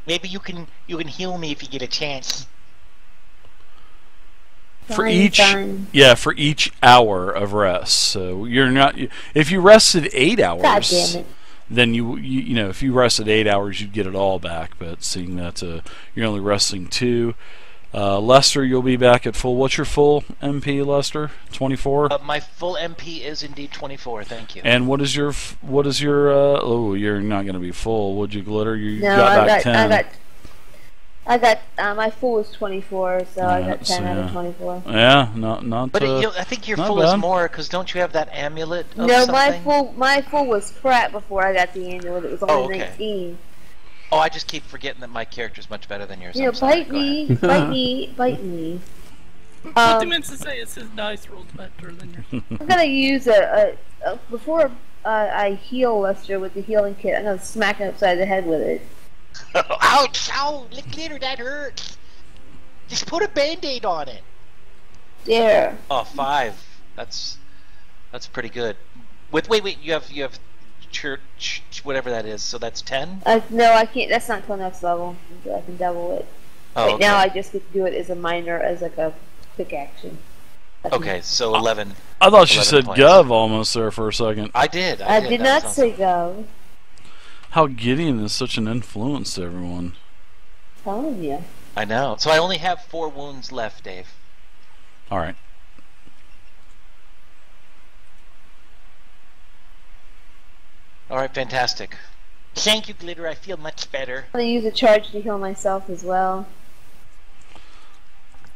Maybe you can heal me if you get a chance. For each hour of rest. So you're not. If you rested 8 hours, God damn it. then you know, if you rested 8 hours, you'd get it all back. But seeing that you're only resting 2. Lester, you'll be back at full. What's your full MP, Lester? 24. My full MP is indeed 24. Thank you. And what is your? Oh, you're not going to be full. Would you, Glitter? You No, got back 10. I got my full was 24, so I got 10 out of 24. Yeah, not. But I think your full bad. is more because don't you have that amulet? Of No, something? my full was crap before I got the amulet. It was only 19. Oh, I just keep forgetting that my character's much better than yours. You know, bite me, bite me, bite me. What he meant to say is his dice rolled better than yours. I'm gonna use before I heal Lester with the healing kit. I'm gonna smack him upside the head with it. Ouch! Ow! Glitter, that hurts. Just put a band-aid on it. There. Oh, 5. That's pretty good. Wait, you have church, whatever that is. So that's 10. No, I can't. That's not till next level. I can double it. Oh, right now, I just get to do it as a minor, as like a quick action. Okay, so 11. I thought you 11 said points. Gov almost there for a second. I did. I did not say go. How Gideon is such an influence to everyone. Telling you. I know. So I only have 4 wounds left, Dave. All right. All right, fantastic. Thank you, Glitter. I feel much better. I'm gonna use a charge to heal myself as well.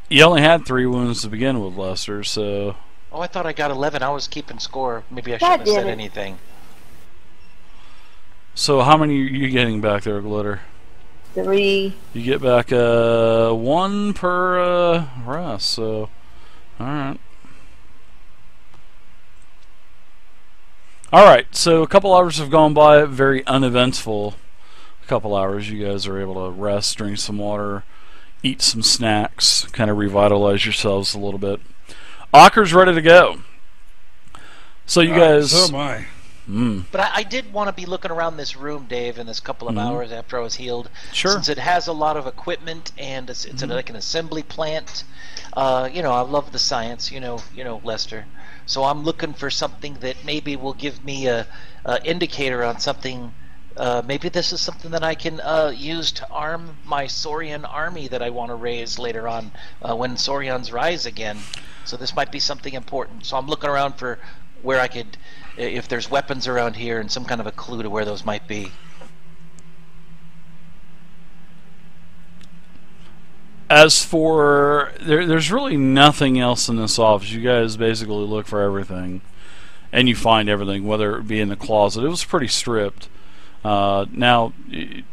You only had 3 wounds to begin with, Lester, so... Oh, I thought I got 11. I was keeping score. Maybe I shouldn't have said anything. So how many are you getting back there, Glitter? 3. You get back 1 per rest, so... Alright. Alright, so a couple hours have gone by, very uneventful. A couple hours, you guys are able to rest, drink some water, eat some snacks, kind of revitalize yourselves a little bit. Akker's ready to go. So you guys... So am I. But I did want to be looking around this room, Dave, in this couple of hours after I was healed. Sure. Since it has a lot of equipment and it's like an assembly plant. You know, I love the science, you know, Lester. So I'm looking for something that maybe will give me a indicator on something. Maybe this is something that I can use to arm my Saurian army that I want to raise later on when Saurians rise again. So this might be something important. So I'm looking around for where I could, if there's weapons around here and some kind of a clue to where those might be. As for... There's really nothing else in this office. You guys basically look for everything. And you find everything, whether it be in the closet. It was pretty stripped. Now, do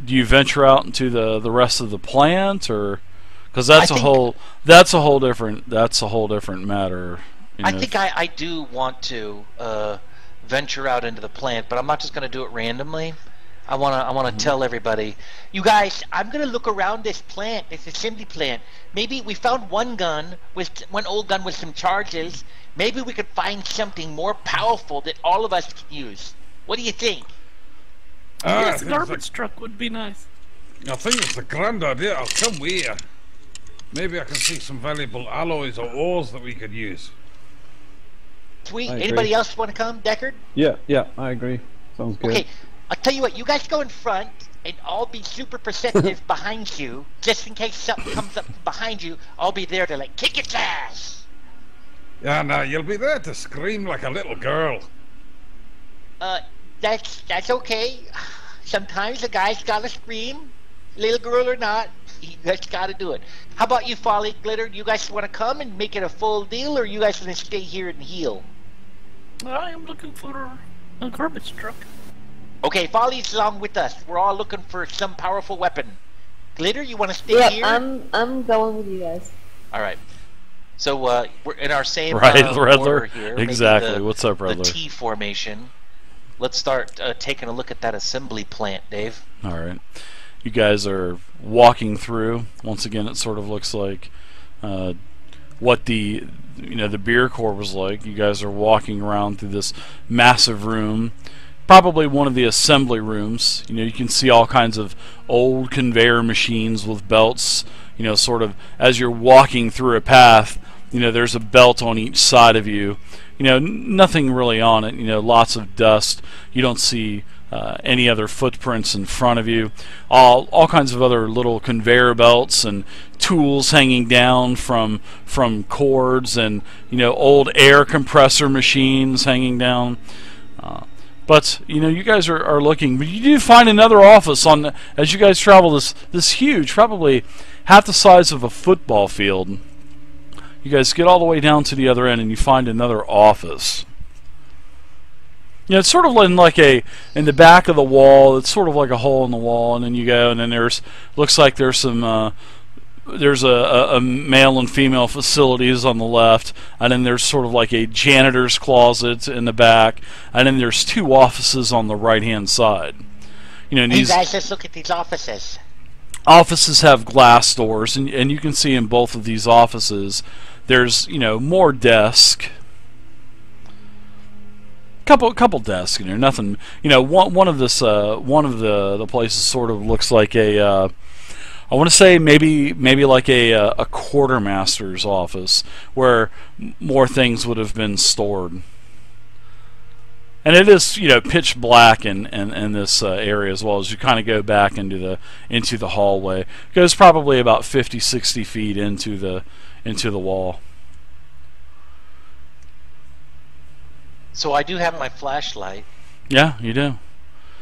you venture out into the rest of the plant, or... Because that's a whole different matter. You know. I think I do want to venture out into the plant, but I'm not just going to do it randomly. I want to tell everybody, you guys, I'm going to look around this plant, this assembly plant. Maybe we found one old gun with some charges. Maybe we could find something more powerful that all of us can use. What do you think? Yes, garbage truck would be nice. I think it's a grand idea. I'll come with you. Maybe I can see some valuable alloys or ores that we could use. Sweet. Anybody else want to come, Deckard? Yeah, I agree. Sounds good. Okay, I'll tell you what. You guys go in front, and I'll be super perceptive behind you, just in case something comes up behind you. I'll be there to like kick its ass. Yeah, no, you'll be there to scream like a little girl. That's okay. Sometimes a guy's gotta scream, little girl or not. He just gotta do it. How about you, Folly, Glitter? You guys want to come and make it a full deal, or you guys gonna stay here and heal? I am looking for a garbage truck. Okay, Folly's along with us. We're all looking for some powerful weapon. Glitter, you want to stay here? I'm going with you guys. All right. So we're in our same Redler. order here. Exactly. What's up, Redler? The T formation. Let's start taking a look at that assembly plant, Dave. All right. You guys are walking through. Once again, it sort of looks like what the beer corps was like. You guys are walking around through this massive room, probably one of the assembly rooms. You know, you can see all kinds of old conveyor machines with belts. You know, sort of as you're walking through a path, you know, there's a belt on each side of you. You know, nothing really on it. You know, lots of dust. You don't see any other footprints in front of you. All kinds of other little conveyor belts and tools hanging down from cords, and you know, old air compressor machines hanging down. But you know, you guys are looking. But you do find another office on as you guys travel this huge, probably half the size of a football field. You guys get all the way down to the other end, and you find another office. You know, it's sort of in the back of the wall. It's sort of like a hole in the wall, and then you go, and then looks like there's some there's a male and female facilities on the left, and then there's sort of like a janitor's closet in the back, and then there's 2 offices on the right-hand side. You know, and Hey guys, let's look at these offices. Offices have glass doors, and you can see in both of these offices there's, you know, more desk. Couple desks, you know, nothing. You know, one of the places sort of looks like a I want to say maybe like a quartermaster's office where more things would have been stored. And it is, you know, pitch black in this area as well as you kind of go back into the hallway. It goes probably about 50-60 feet into the wall. So I do have my flashlight. Yeah, you do.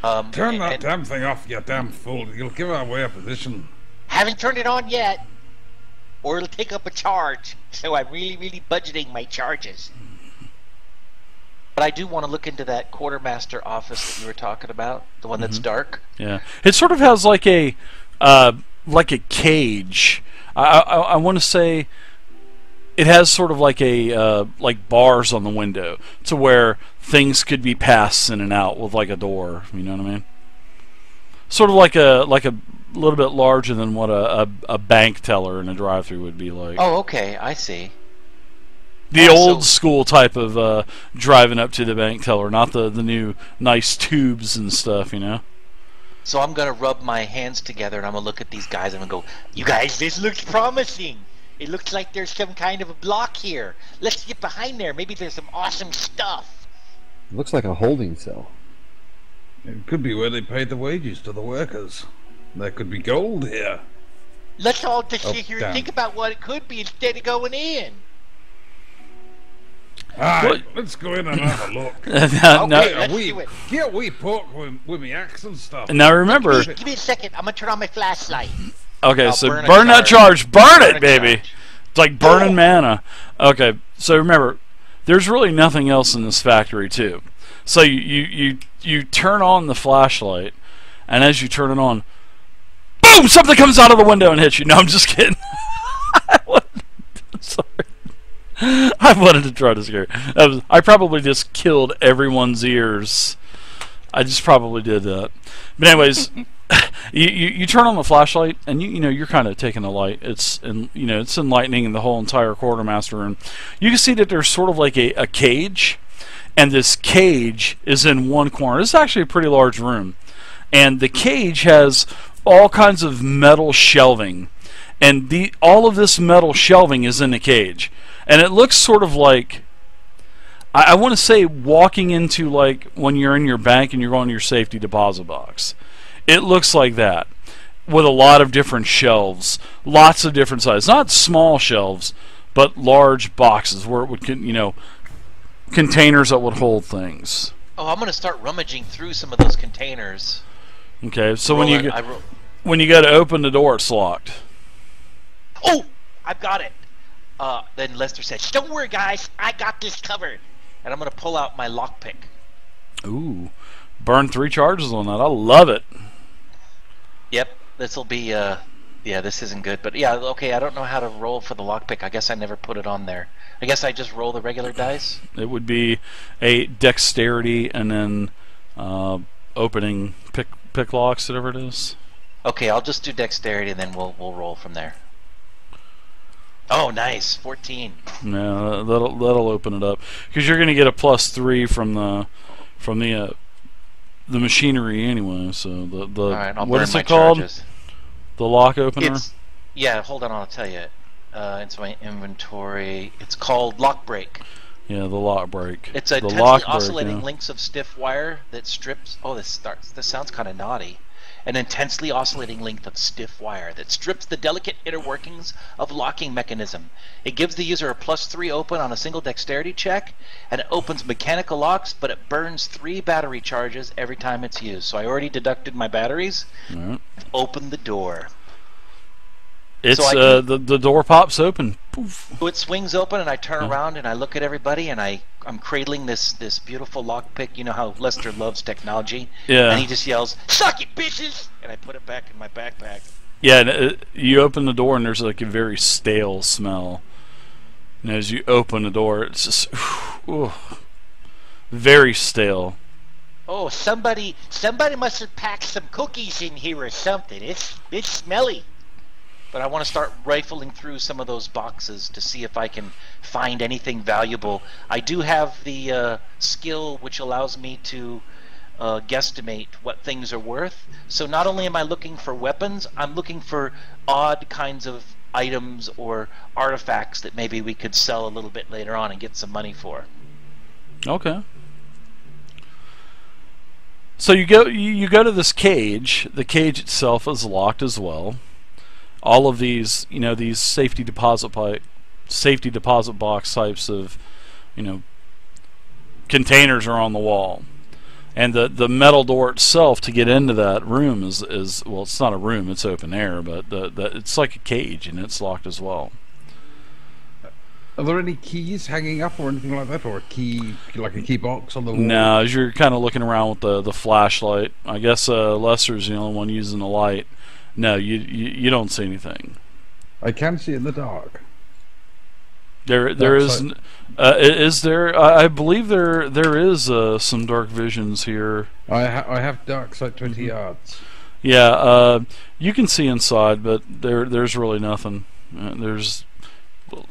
Turn that damn thing off, you damn fool. You'll give away a position. Haven't turned it on yet, or it'll take up a charge. So I'm really budgeting my charges. But I do want to look into that quartermaster office that you were talking about, the one that's dark. Yeah, it sort of has like a cage. I want to say it has sort of like like bars on the window to where things could be passed in and out with like a door. You know what I mean? Sort of like a little bit larger than what a bank teller in a drive-thru would be like. Oh, okay, I see. The old school type of driving up to the bank teller, not the new nice tubes and stuff, you know. So I'm gonna rub my hands together and I'm gonna look at these guys and I'm gonna go, "You guys, this looks promising. It looks like there's some kind of a block here. Let's get behind there. Maybe there's some awesome stuff." It looks like a holding cell. It could be where they paid the wages to the workers. There could be gold here. Let's all just sit here damn. and think about what it could be instead of going in. Alright, let's go in and have a look. Let's do it. Get a wee poke with me axe and stuff. Now remember... Give me a second. I'm gonna turn on my flashlight. Okay, so burn a burn that charge. Burn it, a baby. charge. It's like burning mana. Okay, so remember, there's really nothing else in this factory too. So you turn on the flashlight, and as you turn it on, boom! Something comes out of the window and hits you. No, I'm just kidding. Sorry. I wanted to try to scare you. I probably just killed everyone's ears. I just probably did that. But anyways, you turn on the flashlight, and you know you're kind of taking the light. It's enlightening the whole entire quartermaster room. You can see that there's sort of like a cage, and this cage is in one corner. This is actually a pretty large room, and the cage has all kinds of metal shelving, and all of this metal shelving is in the cage. And it looks sort of like, I want to say walking into like when you're in your bank and you're going to your safety deposit box. It looks like that, with a lot of different shelves, lots of different sizes. Not small shelves, but large boxes where it would, you know, containers that would hold things. Oh, I'm gonna start rummaging through some of those containers. Okay, so when you go to open the door, it's locked. Oh, I've got it. Then Lester said, "Don't worry, guys, I got this covered." And I'm gonna pull out my lockpick. Ooh, burn 3 charges on that. I love it. Yep, this will be. Yeah, this isn't good, but yeah, okay. I don't know how to roll for the lockpick. I guess I never put it on there. I guess I just roll the regular dice. It would be a dexterity and then opening pick locks, whatever it is. Okay, I'll just do dexterity and then we'll roll from there. Oh, nice, 14. Yeah, that'll open it up because you're going to get a +3 from the the machinery anyway. So the All right, I'll what burn is my it called? charges. The lock opener. Yeah, hold on, I'll tell you. It's my inventory. It's called lock break. Yeah, the lock break. It's the intensely lock break, oscillating yeah. links of stiff wire that strips. Oh, this sounds kind of naughty. An intensely oscillating length of stiff wire that strips the delicate inner workings of locking mechanism. It gives the user a +3 open on a single dexterity check, and it opens mechanical locks, but it burns 3 battery charges every time it's used. So I already deducted my batteries. Right. Open the door. It's So the door pops open. Poof. So it swings open, and I turn around and I look at everybody, and I'm cradling this beautiful lockpick. You know how Lester loves technology. Yeah. And he just yells, "Suck it, bitches!" And I put it back in my backpack. Yeah, and you open the door and there's like a very stale smell. And as you open the door, it's just very stale. Oh, somebody must have packed some cookies in here or something. It's smelly. But I want to start rifling through some of those boxes to see if I can find anything valuable. I do have the skill which allows me to guesstimate what things are worth. So not only am I looking for weapons, I'm looking for odd kinds of items or artifacts that maybe we could sell a little bit later on and get some money for. Okay. So you go to this cage. The cage itself is locked as well. All of these, these safety deposit box types of, containers are on the wall, and the metal door itself to get into that room is well, it's not a room, it's open air, but it's like a cage and it's locked as well. Are there any keys hanging up or anything like that, or a key, like a key box on the wall? No, as you're kind of looking around with the flashlight, I guess Lester's the only one using the light. No, you don't see anything. I can see in the dark. There is. Is there? I believe there is some dark visions here. I have dark sight 20 yards. Yeah, you can see inside, but there's really nothing. There's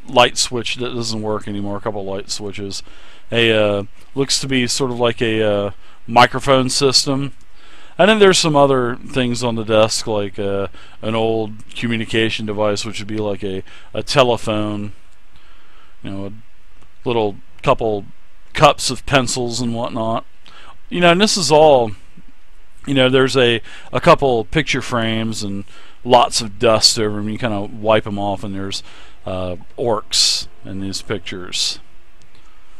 light switch that doesn't work anymore. A couple light switches. Looks to be sort of like a microphone system. And then there's some other things on the desk, like an old communication device, which would be like a telephone, a little couple cups of pencils and whatnot. And this is all, there's a couple picture frames and lots of dust over them. You kind of wipe them off, and there's orcs in these pictures.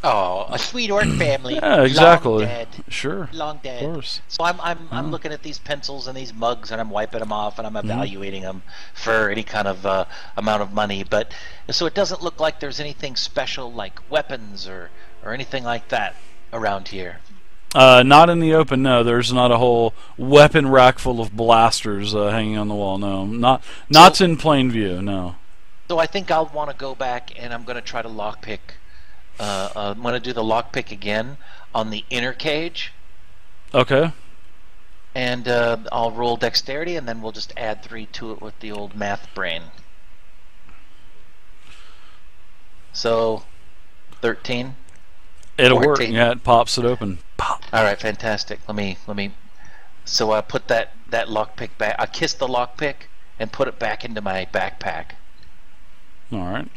Oh, a sweet orc family. Yeah, exactly. Long dead. Sure. Long dead. Of course. So I'm looking at these pencils and these mugs, and I'm wiping them off, and I'm evaluating them for any kind of amount of money. But so it doesn't look like there's anything special like weapons or anything like that around here. Not in the open. No, there's not a whole weapon rack full of blasters hanging on the wall. No, not in plain view. No. So I think I'll want to go back, and I'm going to try to lockpick. I'm going to do the lockpick again on the inner cage. Okay. And I'll roll dexterity, and then we'll just add 3 to it with the old math brain. So, 13. It'll 14. work. Yeah, it pops it open. Pop. All right, fantastic. Let me. So I put that lockpick back. I kissed the lockpick and put it back into my backpack. All right.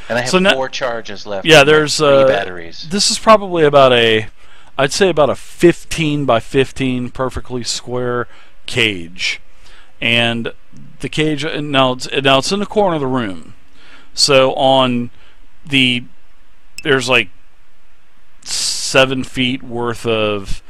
And I have 4 charges left. Yeah, there's 3 batteries. This is probably about I'd say about a 15 by 15 perfectly square cage, and the cage now it's in the corner of the room. So there's like 7 feet worth of,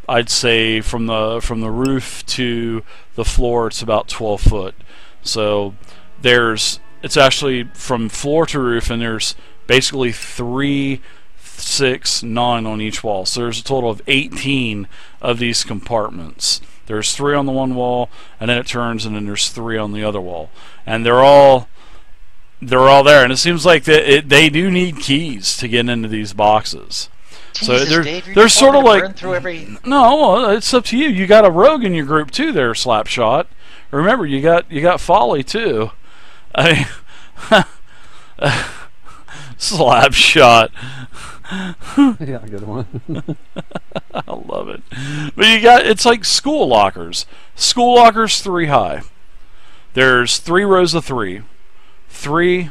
I'd say from the roof to the floor it's about 12 foot. So it's actually from floor to roof, and there's basically 3, 6, 9 on each wall. So there's a total of 18 of these compartments. There's 3 on the one wall, and then it turns, and then there's 3 on the other wall, and they're all there. And it seems like they do need keys to get into these boxes. Jesus, so Dave, they're sort of like burn through every... No, it's up to you. You got a rogue in your group too, there, Slapshot. Remember, you got Folly too. I mean, Slapshot. Yeah, good one. I love it. But it's like school lockers. School lockers 3 high. There's 3 rows of 3. 3,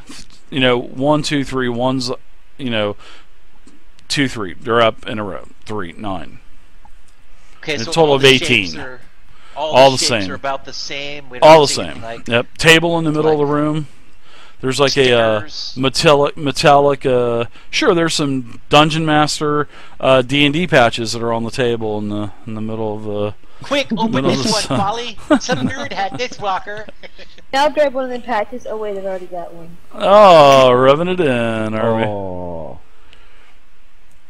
1, 2, 3. One's, 2, 3. They're up in a row. 3, 9. Okay, A so total all of the 18. shapes are, all All the the shapes same. are about the same. We All don't the see same. like Yep. Table in the middle of the room. There's like stickers. a metallic. Sure, there's some Dungeon Master D&D patches that are on the table in the middle of the. Quick, open middle of this the one, sun. Polly. Some nerd had this locker. Now grab one of them patches. Oh wait, I've already got one. Oh, rubbing it in, are we? Oh.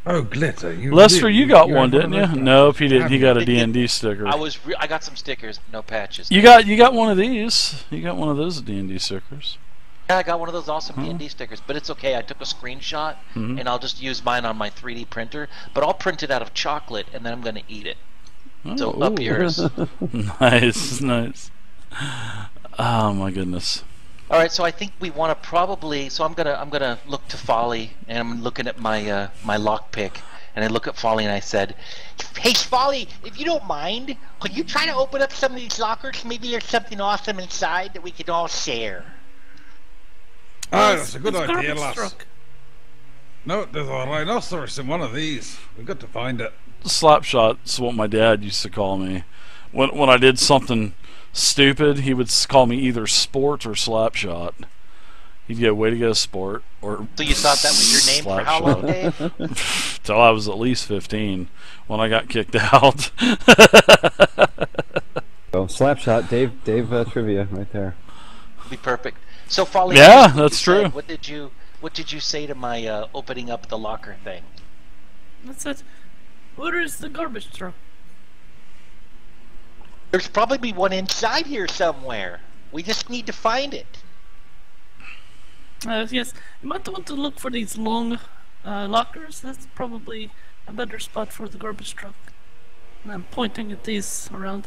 Oh, glitter! You Lester, you got had one, didn't you? Nope, he didn't. He got a Didn't- D&D sticker. I got some stickers, no patches. You got one of these. You got one of those D&D stickers. Yeah, I got one of those awesome D&D stickers, but it's okay. I took a screenshot, Mhm. and I'll just use mine on my 3D printer. But I'll print it out of chocolate, and then I'm going to eat it. So Oh, up ooh. yours. Nice, nice. Oh my goodness. All right, so I think we want to probably. So I'm gonna look to Folly, and I'm looking at my my lockpick, and I look at Folly, and I said, "Hey, Folly, if you don't mind, could you try to open up some of these lockers? Maybe there's something awesome inside that we could all share." Ah, that's a good It's idea, garbage lass. truck. No, there's a rhinoceros in one of these. We've got to find it. Slapshot's what my dad used to call me. When I did something stupid, he would call me either Sport or Slapshot. He'd go, "Way to go, Sport!" Or So you thought that was your name for how long, Dave? till I was at least 15 when I got kicked out. So Slapshot, Dave trivia right there. Be perfect. So Folly, Yeah, what you that's true. said. What did you say to my opening up the locker thing? That's it. Where is the garbage truck? There's probably one inside here somewhere. We just need to find it. Yes, you might want to look for these long lockers. That's probably a better spot for the garbage truck. And I'm pointing at these around.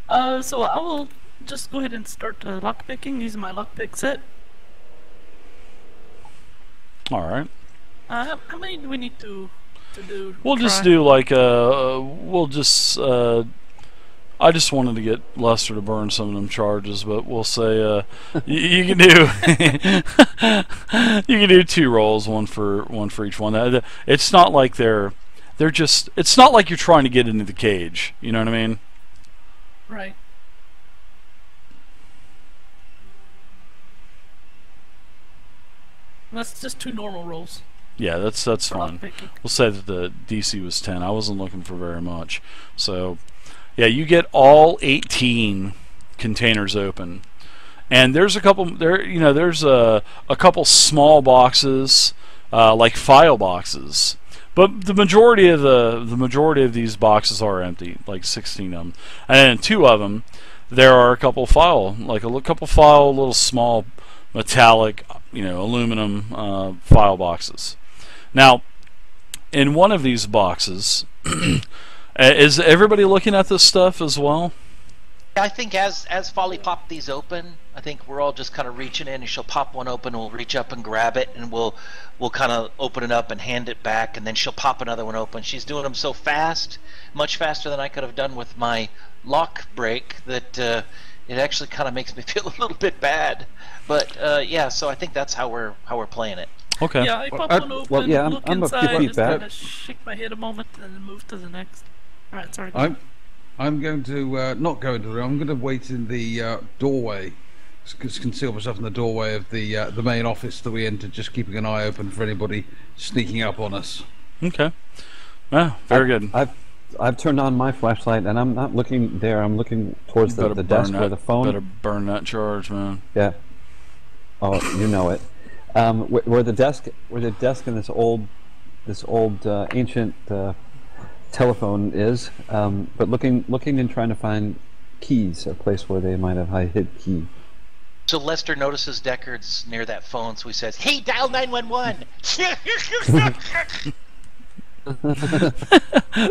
So I will just go ahead and start lockpicking using my lockpick set. All right. How many do we need to do? We'll just try? do like we'll just I just wanted to get Lester to burn some of them charges, but we'll say you can do you can do 2 rolls, one for each one. It's not like they're just, it's not like you're trying to get into the cage. You know what I mean? Right. That's just 2 normal rolls. Yeah, that's for fine. lockpicking. We'll say that the DC was 10. I wasn't looking for very much. So, yeah, you get all 18 containers open. And there's a couple there's a couple small boxes like file boxes. But the majority of these boxes are empty, like 16 of them. And in 2 of them there are a couple file little small metallic, aluminum file boxes. Now, in one of these boxes, is everybody looking at this stuff as well? I think as Folly popped these open, I think we're all just kind of reaching in, and she'll pop one open, we'll reach up and grab it, and we'll kind of open it up and hand it back, and then she'll pop another one open. She's doing them so fast, much faster than I could have done with my lock break, that it actually kind of makes me feel a little bit bad. But yeah, so I think that's how we're playing it. Okay. Yeah, I pop I- one open, well, yeah, look I'm a inside, few feet just back. kind of shake my head a moment, and then move to the next. Alright, sorry. I'm going to not go into the room. I'm going to wait in the doorway, conceal myself in the doorway of the main office that we entered, just keeping an eye open for anybody sneaking up on us. Okay. Yeah, very good. I've turned on my flashlight and I'm not looking there. I'm looking towards the desk where the phone. Better burn that charge, man. Yeah. Oh, you know it. Where the desk in this old ancient telephone is, but looking and trying to find keys, a place where they might have hid key. So Lester notices Deckard's near that phone, so he says, "Hey, dial 911."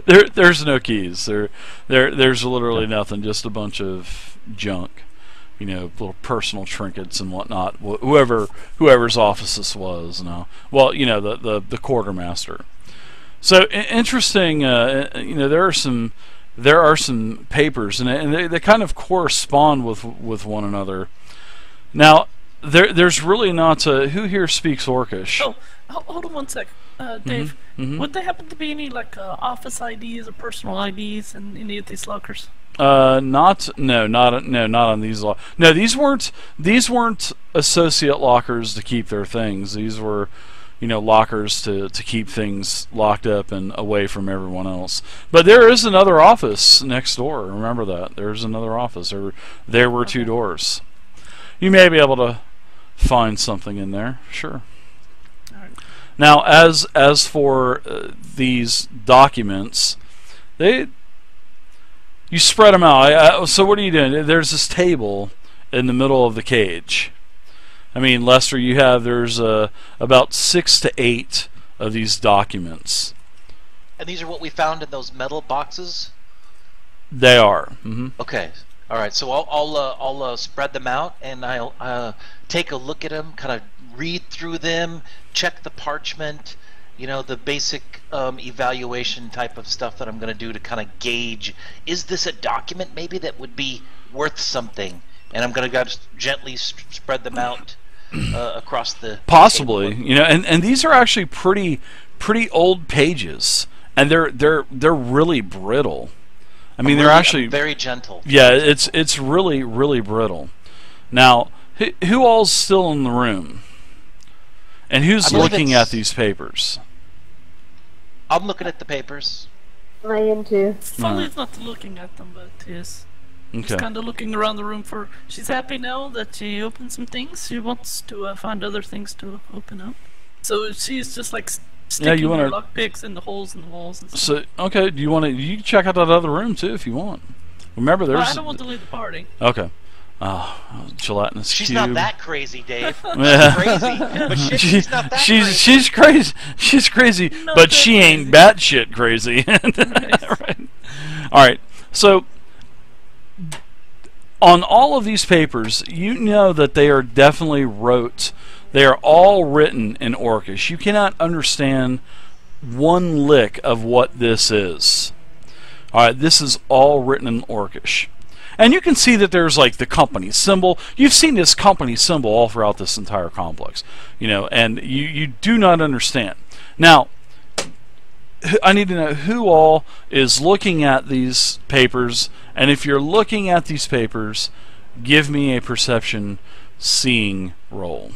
There's no keys. There's literally nothing. Just a bunch of junk. Little personal trinkets and whatnot. Whoever's office this was now. Well, the quartermaster. So interesting. You know, there are some papers, and they kind of correspond with one another. Now, there's really not a, who here speaks Orcish? Oh, hold on one sec, Dave. Would there happen to be any like office IDs or personal IDs in any of these lockers? Not on these No, these weren't associate lockers to keep their things. These were, you know, lockers to keep things locked up and away from everyone else. But there is another office next door. Remember that. There's another office. There were two doors. You may be able to find something in there. Sure. All right. Now, as for these documents, you spread them out. So what are you doing? There's this table in the middle of the cage. I mean, Lester, there's about 6 to 8 of these documents. And these are what we found in those metal boxes? They are. Okay. All right. So I'll spread them out, and I'll take a look at them, kind of read through them, check the parchment, you know, the basic evaluation type of stuff that I'm going to do to kind of gauge, is this a document maybe that would be worth something? And I'm going to gently spread them out across the possibly table. You know, and these are actually pretty old pages, and they're really brittle. I mean, they're actually very gentle. Yeah, it's really brittle. Now, who all's still in the room, and who's looking at these papers? I'm looking at the papers. I am too. Folly's not looking at them, but yes. Okay. She's kind of looking around the room for. She's happy now that she opened some things. She wants to find other things to open up. So she's just like sticking her lockpicks in the holes in the walls and stuff. So okay, you can check out that other room too if you want. Remember, there's. I don't want to leave the party. Okay. Gelatinous She's cube. not that crazy, Dave. Yeah. She's crazy, but she's not that crazy. She's crazy. She's crazy, but she ain't batshit crazy. Right. All right. So, on all of these papers, you know that they are definitely wrote. They are all written in Orcish. You cannot understand one lick of what this is. All right. This is all written in Orcish. And you can see that there's like the company symbol. You've seen this company symbol all throughout this entire complex, you know, and you do not understand. Now, I need to know who all is looking at these papers, and if you're looking at these papers, give me a perception seeing roll.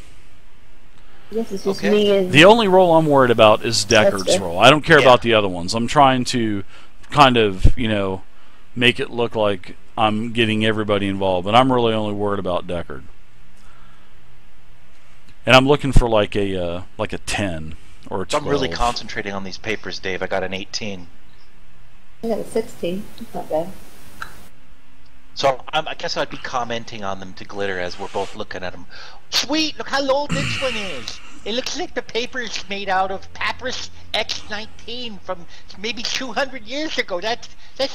Yes, it's just me and The only roll I'm worried about is Deckard's Lester. roll. I don't care about the other ones. I'm trying to kind of, you know, make it look like I'm getting everybody involved, but I'm really only worried about Deckard. And I'm looking for like a 10 or a 12. I'm really concentrating on these papers, Dave. I got an 18. I got a 16. That's not bad. So I guess I'd be commenting on them to Glitter as we're both looking at them. Sweet, look how old this one is. It looks like the paper is made out of Papyrus X19 from maybe 200 years ago. That's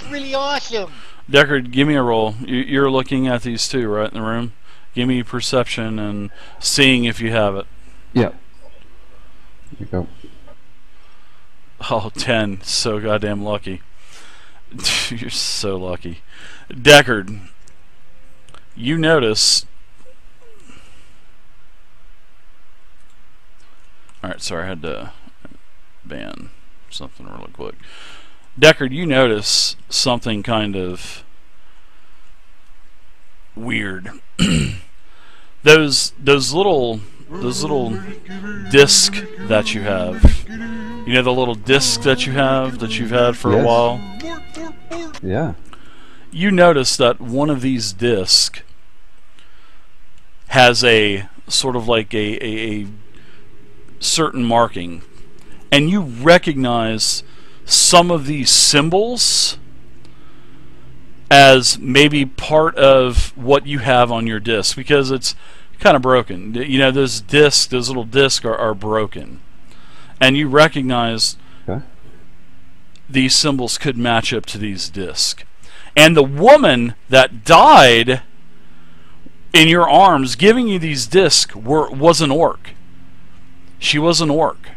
really awesome. Deckard, give me a roll. You're looking at these two, right, in the room? Give me perception and seeing if you have it. Yeah. There you go. Oh, 10. So goddamn lucky. You're so lucky. Deckard, you notice... Alright, sorry, I had to ban something really quick. Deckard, you notice something kind of weird. those little discs that you have. You know the little disc that you've had for a while? Yeah. You notice that one of these discs has a sort of like a certain marking, and you recognize some of these symbols as maybe part of what you have on your disc, because it's kind of broken. You know, those little discs are broken, and you recognize these symbols could match up to these discs. And the woman that died in your arms giving you these discs was an orc. She was an orc.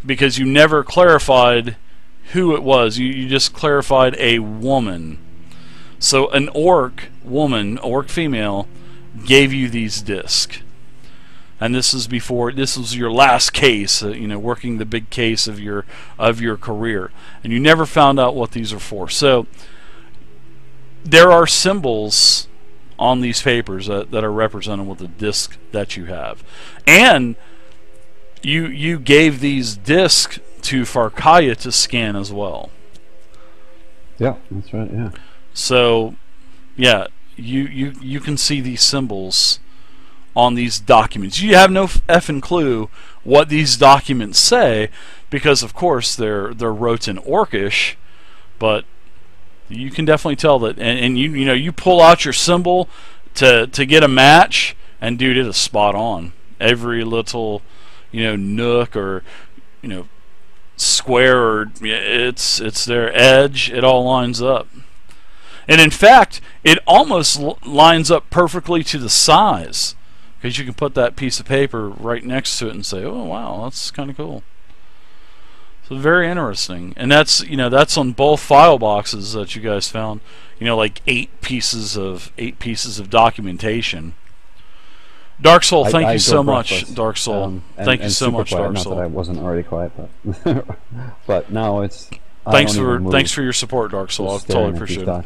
because you never clarified who it was. You just clarified a woman. So an orc woman, orc female, gave you these discs. And this was your last case, working the big case of your career, and you never found out what these are for. So there are symbols on these papers that are represented with the disc that you have, and you gave these discs to Farkaya to scan as well. Yeah, that's right. Yeah. So, yeah, you can see these symbols on these documents. You have no effing clue what these documents say, because of course they're wrote in Orcish, but you can definitely tell that. And you pull out your symbol to get a match, and dude, it is spot on. Every little nook or square, or it's their edge, it all lines up. And in fact, it almost lines up perfectly to the size, because you can put that piece of paper right next to it and say, "Oh wow, that's kind of cool." So very interesting, and that's on both file boxes that you guys found. Like 8 pieces of documentation. Dark Soul, thank you so much, Dark Soul. Thank you so much, Dark Soul. Not that I wasn't already quiet, but but no, it's. Thanks for your support, Dark Soul. I totally appreciate it.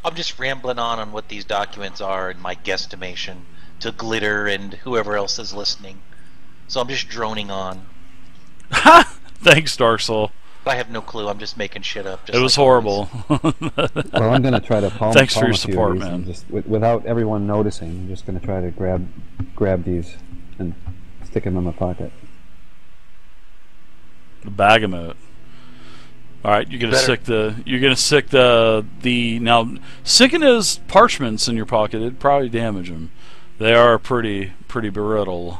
I'm just rambling on what these documents are and my guesstimation to Glitter and whoever else is listening. So I'm just droning on. Thanks, Dark Soul. I have no clue. I'm just making shit up. It was horrible. Well, I'm going to try to palm. Thanks for your support, man. Just without everyone noticing, I'm just going to try to grab these and stick them in my pocket. The Bagamote. All right, you're gonna stick the now sticking those parchments in your pocket. It'd probably damage them. They are pretty brittle.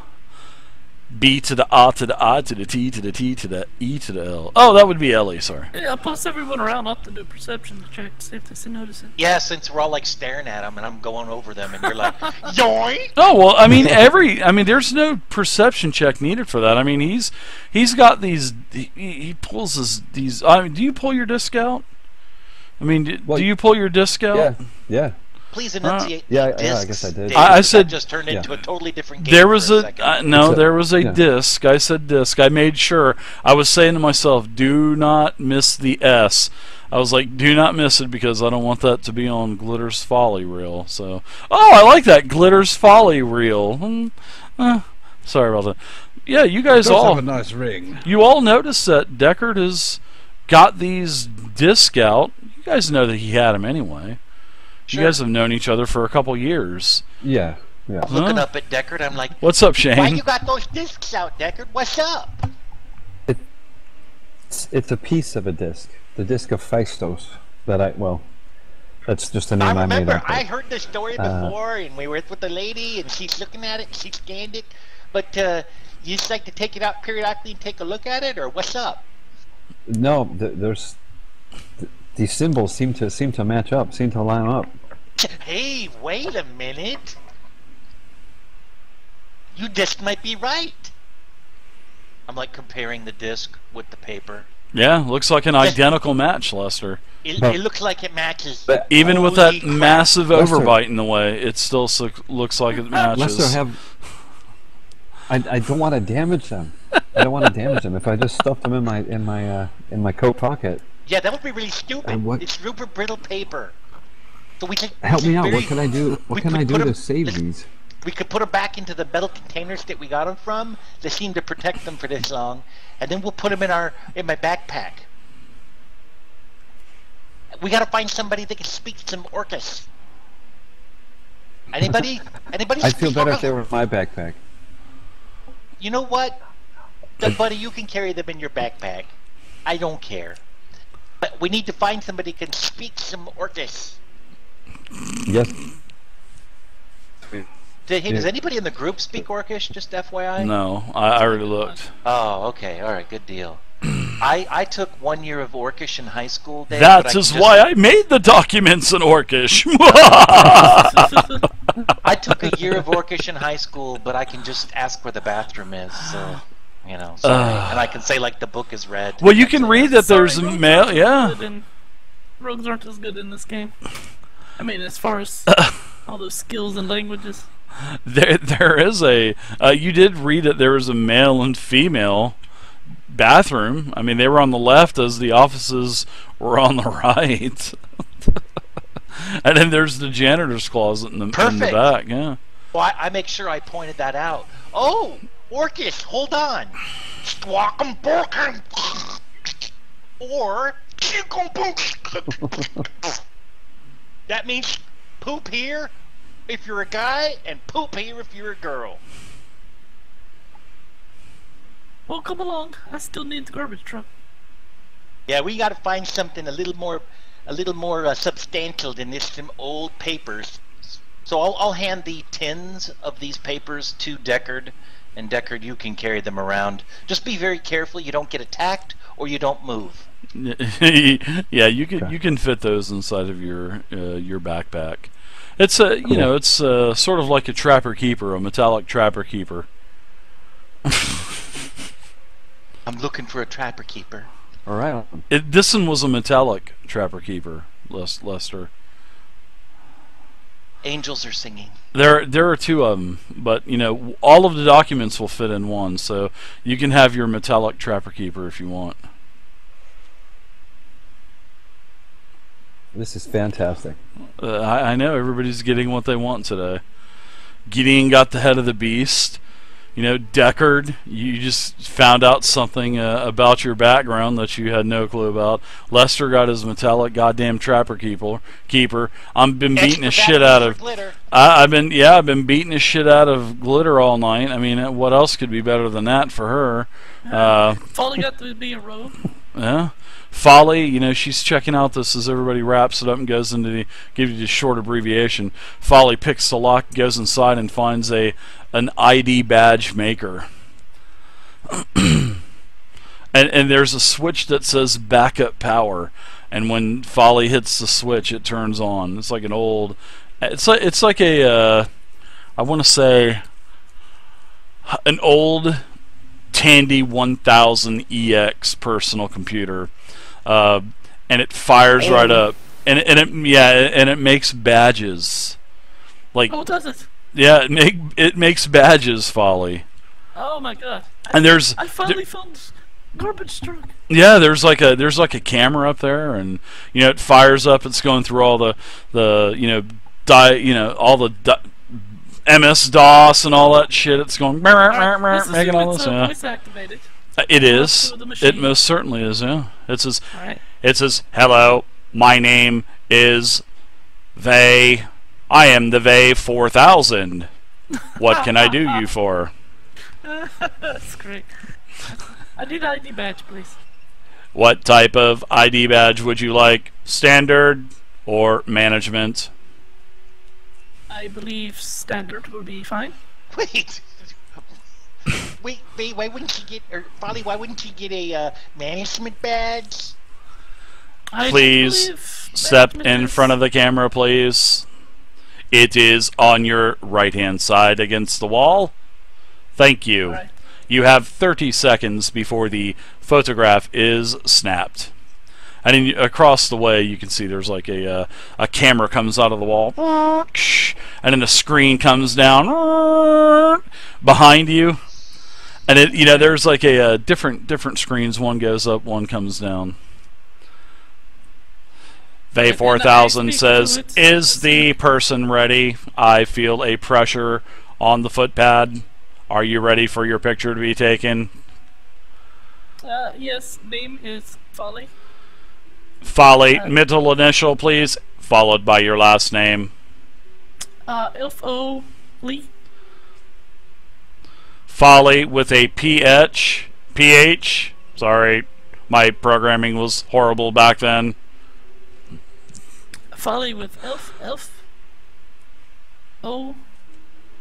B to the A to the I to the T to the T to the E to the L. Oh, that would be Ellie, sorry. Yeah, plus everyone around up to do perception check to see if they notice it. Yeah, since we're all like staring at them and I'm going over them and you're like, yoink! Oh, well, I mean, there's no perception check needed for that. I mean, he's got these, he pulls these, do you pull your disc out? I mean, do you pull your disc out? Yeah. Please enunciate. I guess I did. I said just turned into a totally different game. There was there was a disc. I said disc. I made sure. I was saying to myself, do not miss the S. I was like, do not miss it, because I don't want that to be on Glitter's Folly reel. So, I like that Glitter's Folly reel. Sorry about that. Yeah, you guys all have a nice ring. You all noticed that Deckard has got these discs out. You guys know that he had them anyway. Sure. You guys have known each other for a couple years. Yeah. Looking up at Deckard, I'm like, "What's up, Shane? Why you got those discs out, Deckard? What's up?" It's a piece of a disc. The disc of Phaistos. That's just the name I made up. I heard the story before, and we were with the lady, and she's looking at it, and she scanned it. But you just like to take it out periodically and take a look at it, or what's up? No, there's these symbols seem to match up, seem to line up. Hey, wait a minute. You just might be right. I'm like comparing the disc with the paper. Yeah, looks like an identical match, Lester. It looks like it matches. But even with that massive overbite in the way, it still looks like it matches. Lester, I don't want to damage them. I don't want to damage them. If I just stuffed them in my coat pocket. Yeah, that would be really stupid. It's super brittle paper. So we can help me out. What can I do? What can I do to save these? We could put them back into the metal containers that we got them from. They seem to protect them for this long, and then we'll put them in my backpack. We gotta find somebody that can speak some Orcish. Anybody? I'd feel better if they were in my backpack. You know what, buddy? You can carry them in your backpack. I don't care. But we need to find somebody who can speak some Orcish. Yes. Does anybody in the group speak Orcish? Just FYI. No, I already looked. Oh, okay, all right, good deal. I took 1 year of Orcish in high school. Dave, that is why I made the documents in Orcish. I took a year of Orcish in high school, but I can just ask where the bathroom is. So. You know, sorry. And I can say like the book is red. Well, you can read that there's Sorry, mail. Yeah. Rogues aren't as good in this game. I mean, as far as all those skills and languages. There is a. You did read that there was a male and female bathroom. I mean, they were on the left as the offices were on the right. And then there's the janitor's closet in the back. Yeah. Well, I make sure I pointed that out. Oh, Orcus, hold on. Squawkum borkum. Or that means poop here if you're a guy and poop here if you're a girl. Well, come along. I still need the garbage truck. Yeah, we got to find something a little more substantial than this some old papers. So I'll hand the tins of these papers to Deckard, and Deckard, you can carry them around. Just be very careful you don't get attacked or you don't move. Yeah, you can fit those inside of your backpack. It's a Cool. it's sort of like a trapper keeper, a metallic trapper keeper. I'm looking for a trapper keeper. All right. This one was a metallic trapper keeper, Lester. Angels are singing. There are two of them, but all of the documents will fit in one, so you can have your metallic trapper keeper if you want. This is fantastic. I know everybody's getting what they want today. Gideon got the head of the beast. Deckard, you just found out something about your background that you had no clue about. Lester got his metallic goddamn trapper keeper. I've been beating the shit out of glitter. I've been beating the shit out of glitter all night. I mean, what else could be better than that for her? Folly got to be a rogue. Yeah. Folly, she's checking out this as everybody wraps it up and goes into give you the short abbreviation. Folly picks the lock, goes inside, and finds an ID badge maker. and there's a switch that says backup power, and when Folly hits the switch, it turns on. It's like an old. It's like a. I want to say an old Tandy 1000 EX personal computer. And it fires right up, and it makes badges. Like, Oh, does it? yeah, it makes badges, Folly. Oh my god. And I finally found garbage truck. Yeah, there's like a camera up there, and it fires up. It's going through all the MS DOS and all that shit. It's going making all this. Yeah. Voice activated. It is. To the It machine. most certainly is. Yeah. It says. Alright. It says, "Hello, my name is Vey. I am the Vey 4000. What can I do you for?" That's great. I need an ID badge, please. What type of ID badge would you like? Standard or management? I believe standard would be fine. Wait. Wait, why wouldn't you get, or Folly, why wouldn't you get a management badge? I Please believe step management in is- front of the camera, please. It is on your right-hand side against the wall. Thank you. Alright. You have 30 seconds before the photograph is snapped. And across the way, you can see there's like a camera comes out of the wall, and then a screen comes down behind you, and there's like a different screens. One goes up, one comes down. Vey And then I 4000 speak says, to it. "Is the person ready? I feel a pressure on the footpad. Are you ready for your picture to be taken?" Yes, name is Folly. Folly, middle initial, please, followed by your last name. Elf-O Lee. Folly with a PH. Sorry, my programming was horrible back then. Folly with Elf. O.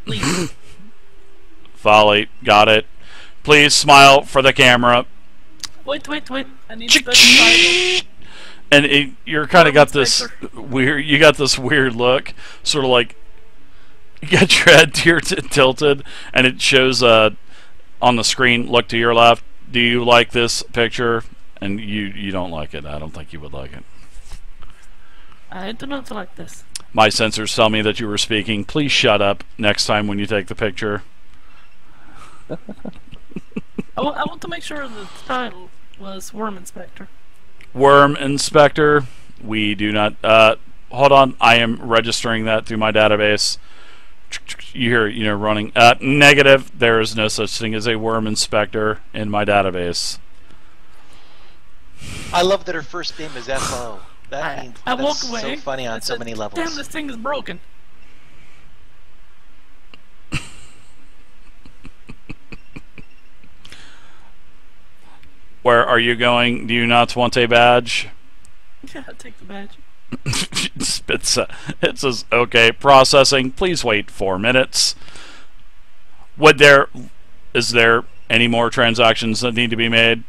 Lee. Folly, got it. Please smile for the camera. Wait. I need to specify. And you're kind of got this weird. You got this weird look, sort of like you got your head tilted, and it shows on the screen, look to your left. Do you like this picture? And you don't like it. I don't think you would like it. I do not like this. My sensors tell me that you were speaking. Please shut up next time when you take the picture. I want to make sure the title was Worm Inspector. Worm Inspector. We do not. Hold on. I am registering that through my database. You hear, running. Negative. There is no such thing as a Worm Inspector in my database. I love that her first name is FO. That means I that's walk away. so funny on so many levels. Damn, this thing is broken. Where are you going? Do you not want a badge? Yeah, I'll take the badge. It says, okay, processing. Please wait 4 minutes. Is there any more transactions that need to be made?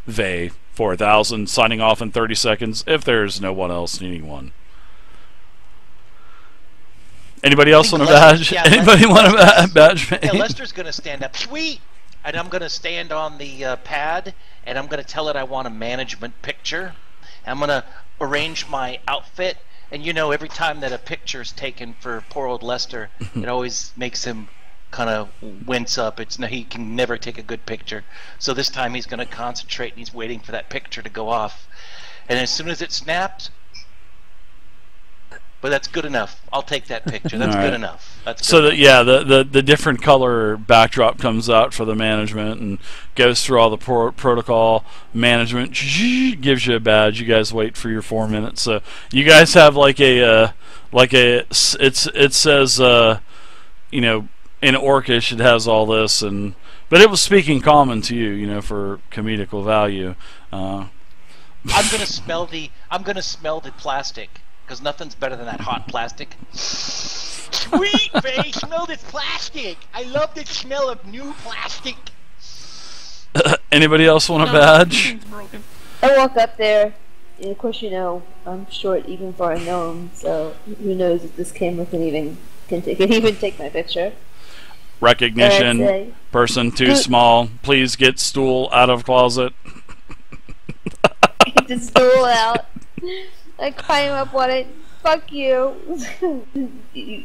They 4,000 signing off in 30 seconds if there's no one else needing one. Anybody else want a badge? Yeah, Anybody want a badge made? Yeah, Lester's going to stand up. Sweet! And I'm going to stand on the pad, and I'm going to tell it I want a management picture. I'm going to arrange my outfit, and every time that a picture is taken for poor old Lester, it always makes him kind of wince up. He can never take a good picture. So this time he's going to concentrate, and he's waiting for that picture to go off. And as soon as it snaps, but that's good enough. I'll take that picture. That's good enough. That's good enough. The different color backdrop comes out for the management and goes through all the protocol management. Gives you a badge. You guys wait for your 4 minutes. So you guys have it says in Orcish it has all this, but it was speaking common to you, for comedical value. I'm gonna smell the plastic. Because nothing's better than that hot plastic. Sweet, Faye! Smell this plastic! I love the smell of new plastic! Anybody else want a badge? I walk up there, and of course I'm short even for a gnome, so who knows if this camera can even take my picture. Recognition, person too small. Please get stool out of closet. Get the stool out. I climb up on it. Fuck you.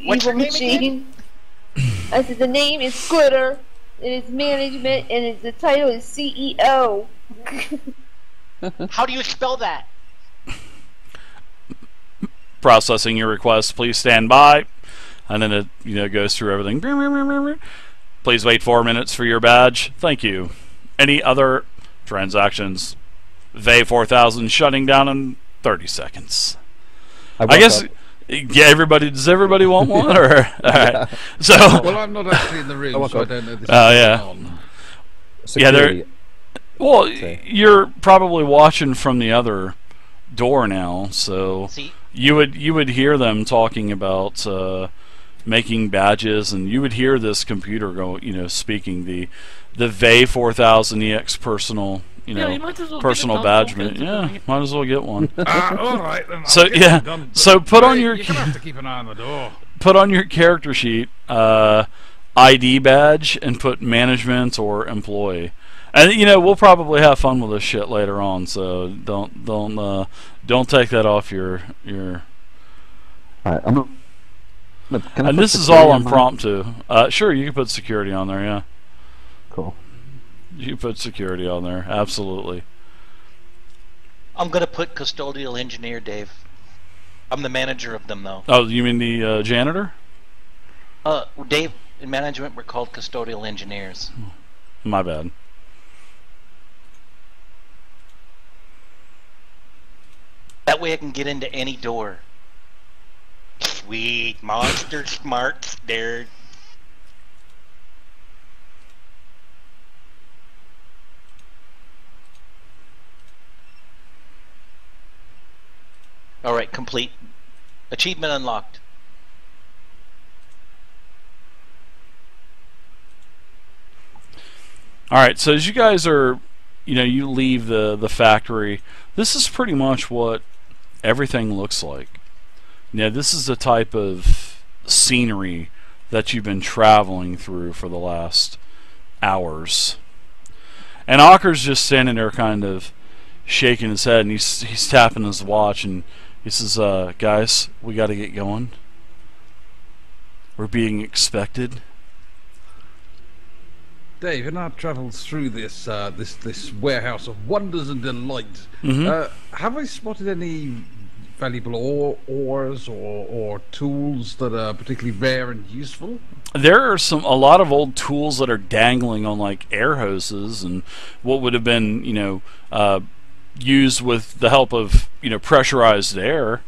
What's your name machine. I said the name is Glitter. It is management, and the title is CEO. How do you spell that? Processing your request. Please stand by. And then it goes through everything. Please wait 4 minutes for your badge. Thank you. Any other transactions? They 4,000 shutting down in 30 seconds. I guess. Yeah, does everybody want one? Or all right. So. Well, I'm not actually in the room, so I don't know this. On. Security. Well, you're probably watching from the other door now, so you would hear them talking about making badges, and you would hear this computer go, speaking the VE 4000 EX personal. Personal badgement. Yeah, might as well get one. All right, then. So put on your. You're gonna have to keep an eye on the door. Put on your character sheet ID badge and put management or employee, and we'll probably have fun with this shit later on. So don't take that off your. All right, and this is all impromptu. Sure, you can put security on there. Yeah. Cool. You put security on there, absolutely. I'm gonna put custodial engineer, Dave. I'm the manager of them, though. Oh, you mean the janitor? Dave, in management, we're called custodial engineers. My bad. That way I can get into any door. Sweet, monster smarts there. Alright, complete. Achievement unlocked. Alright, so as you guys are, you leave the factory, this is pretty much what everything looks like. This is the type of scenery that you've been traveling through for the last hours. And Ocker's just standing there kind of shaking his head, and he's tapping his watch, and he says, guys, we got to get going. We're being expected. Dave, in our travels through this this warehouse of wonders and delight, have I spotted any valuable ores or tools that are particularly rare and useful? There are a lot of old tools that are dangling on like air hoses, and what would have been, used with the help of, pressurized air.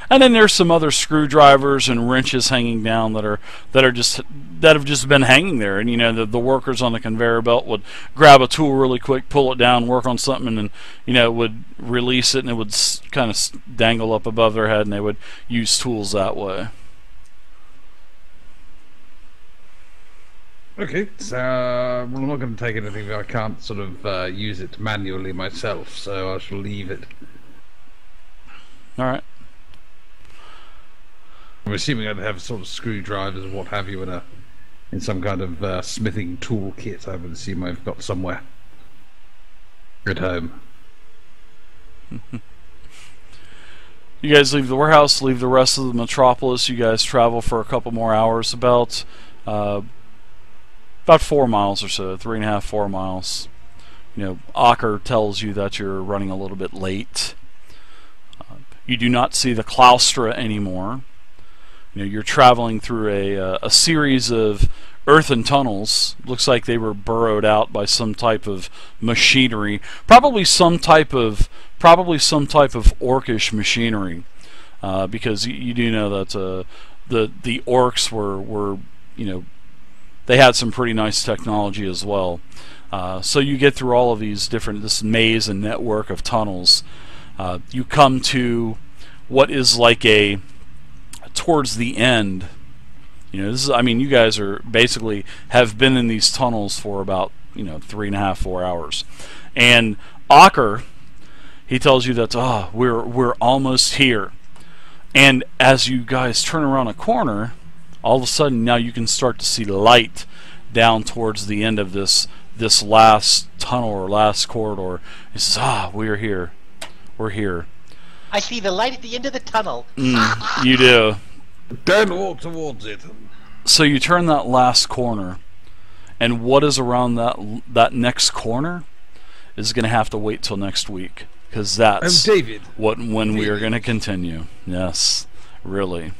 And then there's some other screwdrivers and wrenches hanging down that have just been hanging there. And the workers on the conveyor belt would grab a tool really quick, pull it down, work on something, and then would release it, and it would kind of dangle up above their head, and they would use tools that way. Okay, so well, I'm not going to take anything if I can't sort of use it manually myself, so I shall leave it. All right. I'm assuming I'd have sort of screwdrivers and what have you in some kind of smithing tool kit. I would assume I've got somewhere at home. You guys leave the warehouse, leave the rest of the metropolis. You guys travel for a couple more hours, about 4 miles or so, 3.5, 4 miles. Ocker tells you that you're running a little bit late. You do not see the Cloustra anymore. You're traveling through a series of earthen tunnels. Looks like they were burrowed out by some type of machinery, probably some type of orcish machinery, because you do know that the orcs were they had some pretty nice technology as well. So you get through all of this maze and network of tunnels. You come to what is like towards the end. You guys are basically have been in these tunnels for about 3.5, 4 hours, and Ocker, he tells you that we're almost here. And as you guys turn around a corner, all of a sudden now you can start to see light down towards the end of this last tunnel or last corridor. He says, we're here. We're here. I see the light at the end of the tunnel. You do. Don't walk towards it. So you turn that last corner, and what is around that next corner is going to have to wait till next week, because that's David. when we are going to continue. Yes, really.